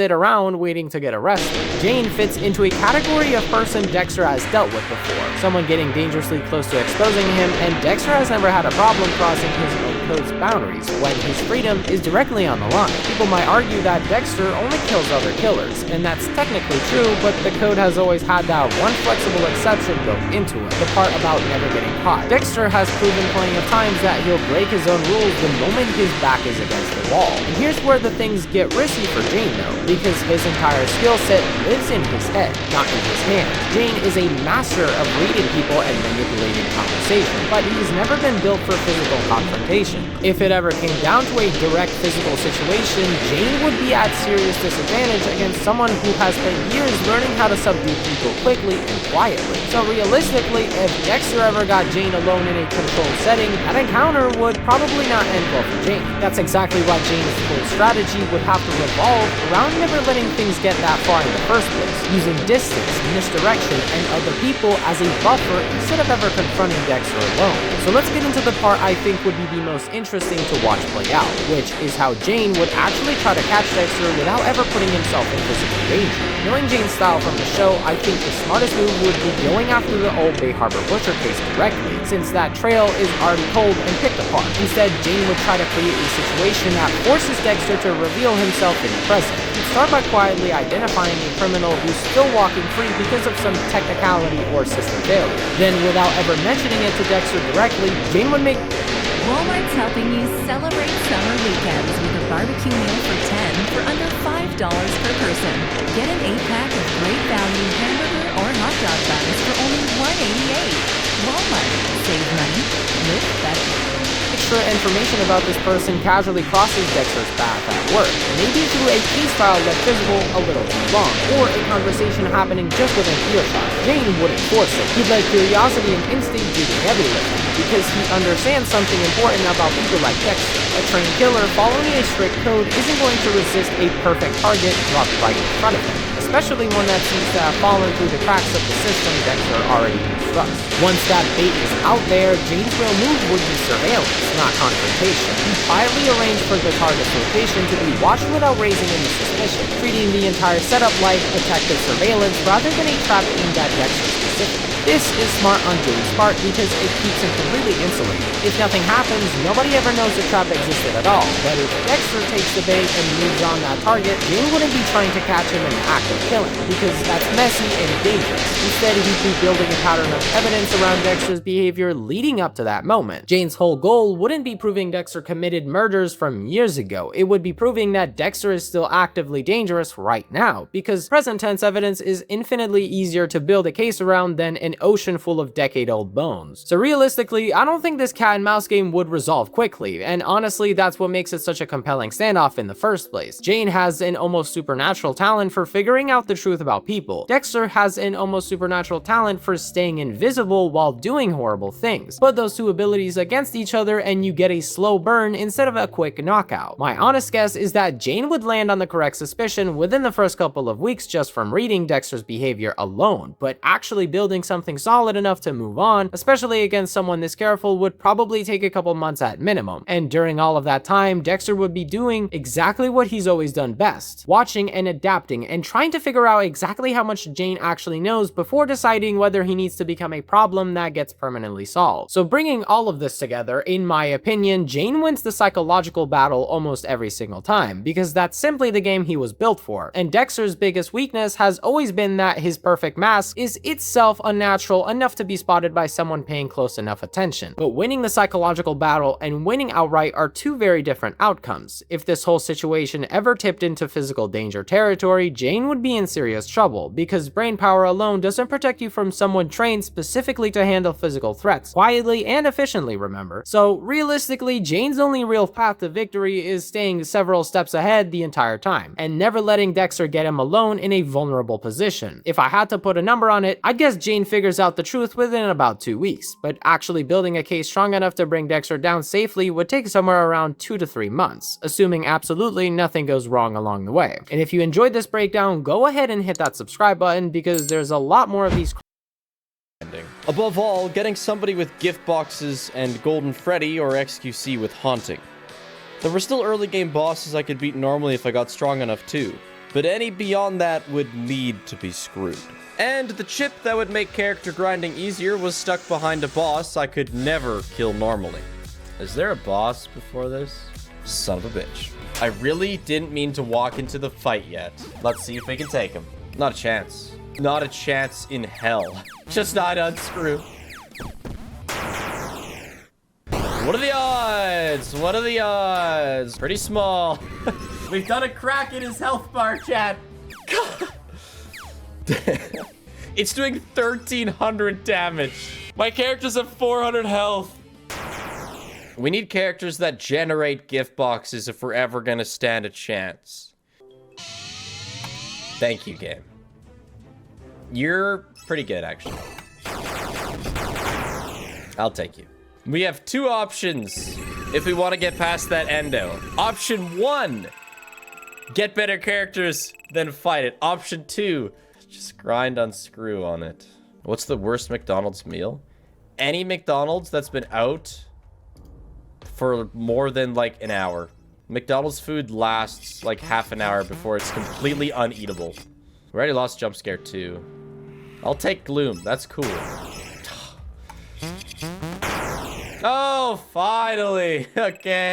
sit around waiting to get arrested. Jane fits into a category of person Dexter has dealt with before, someone getting dangerously close to exposing him, and Dexter has never had a problem crossing his own code's boundaries when his freedom is directly on the line. People might argue that Dexter only kills other killers, and that's technically true, but the code has always had that one flexible exception built into it, the part about never getting caught. Dexter has proven plenty of times that he'll break his own rules the moment his back is against the wall. And here's where the things get risky for Jane though, because his entire skill set lives in his head, not in his hands. Jane is a master of reading people and manipulating conversation, but he's never been built for physical confrontation. If it ever came down to a direct physical situation, Jane would be at serious disadvantage against someone who has spent years learning how to subdue people quickly and quietly. So realistically, if Dexter ever got Jane alone in a controlled setting, that encounter would probably not end well for Jane. That's exactly why Jane's whole strategy would have to revolve around never letting things get that far in the first place, using distance, misdirection, and other people as a buffer instead of ever confronting Dexter alone. So let's get into the part I think would be the most interesting to watch play out, which is how Jane would actually try to catch Dexter without ever putting himself in physical danger. Knowing Jane's style from the show, I think the smartest move would be going after the old Bay Harbor Butcher case directly, since that trail is already cold and picked apart. Instead, Jane would try to create a situation that forces Dexter to reveal himself in the present. He'd start by quietly identifying a criminal who's still walking free because of some technicality or system failure. Then, without ever mentioning it to Dexter directly, Jane would make Walmart's helping you celebrate summer weekends with a barbecue meal for 10 for under $5 per person. Get an 8-pack of great value hamburger or hot dog buns for only $1.88. Walmart. Save money. Live better. extra information about this person casually crosses Dexter's path at work, maybe through a case file left visible a little too long, or a conversation happening just within earshot. Jane wouldn't force it. He'd let curiosity and instinct do the heavy lifting, because he understands something important about people like Dexter. A trained killer following a strict code isn't going to resist a perfect target dropped right in front of him, especially one that seems to have fallen through the cracks of the system Dexter already constructs. Once that bait is out there, Jane's real move would be surveillance, not confrontation. He quietly arranged for the target's location to be watched without raising any suspicion, treating the entire setup like detective surveillance rather than a trap aimed at Dexter specifically. This is smart on Jane's part because it keeps him completely insulated. If nothing happens, nobody ever knows the trap existed at all. But if Dexter takes the bait and moves on that target, Jane wouldn't be trying to catch him in the act of killing, because that's messy and dangerous. Instead, he'd be building a pattern of evidence around Dexter's behavior leading up to that moment. Jane's whole goal wouldn't be proving Dexter committed murders from years ago. It would be proving that Dexter is still actively dangerous right now, because present tense evidence is infinitely easier to build a case around than an ocean full of decade-old bones. So realistically, I don't think this cat and mouse game would resolve quickly, and honestly, that's what makes it such a compelling standoff in the first place. Jane has an almost supernatural talent for figuring out the truth about people. Dexter has an almost supernatural talent for staying invisible while doing horrible things. Put those two abilities against each other and you get a slow burn instead of a quick knockout. My honest guess is that Jane would land on the correct suspicion within the first couple of weeks just from reading Dexter's behavior alone, but actually building something solid enough to move on, especially against someone this careful, would probably take a couple months at minimum. And during all of that time, Dexter would be doing exactly what he's always done best, watching and adapting and trying to figure out exactly how much Jane actually knows before deciding whether he needs to become a problem that gets permanently solved. So bringing all of this together, in my opinion, Jane wins the psychological battle almost every single time, because that's simply the game he was built for. And Dexter's biggest weakness has always been that his perfect mask is itself unnatural enough to be spotted by someone paying close enough attention. But winning the psychological battle and winning outright are two very different outcomes. If this whole situation ever tipped into physical danger territory, Jane would be in serious trouble, because brain power alone doesn't protect you from someone trained specifically to handle physical threats, quietly and efficiently, remember. So realistically, Jane's only real path to victory is staying several steps ahead the entire time, and never letting Dexter get him alone in a vulnerable position. If I had to put a number on it, I'd guess Jane figures out the truth within about 2 weeks, but actually building a case strong enough to bring Dexter down safely would take somewhere around 2 to 3 months, assuming absolutely nothing goes wrong along the way. And if you enjoyed this breakdown, go ahead and hit that subscribe button, because there's a lot more of these. Above all, getting somebody with gift boxes and Golden Freddy or XQC with Haunting. There were still early game bosses I could beat normally if I got strong enough too. but any beyond that would need to be screwed. And the chip that would make character grinding easier was stuck behind a boss I could never kill normally. Is there a boss before this? Son of a bitch. I really didn't mean to walk into the fight yet. Let's see if we can take him. Not a chance. Not a chance in hell. Just not unscrew. What are the odds? What are the odds? Pretty small. We've done a crack in his health bar, chat. It's doing 1,300 damage. My character's at 400 health. We need characters that generate gift boxes if we're ever gonna stand a chance. Thank you, game. You're pretty good, actually. I'll take you. We have two options if we want to get past that endo. Option 1, get better characters, then fight it. Option 2, just grind unscrew on it. What's the worst McDonald's meal? Any McDonald's that's been out for more than like an hour. McDonald's food lasts like half an hour before it's completely uneatable. We already lost jump scare 2. I'll take Gloom. That's cool. Oh, finally. Okay.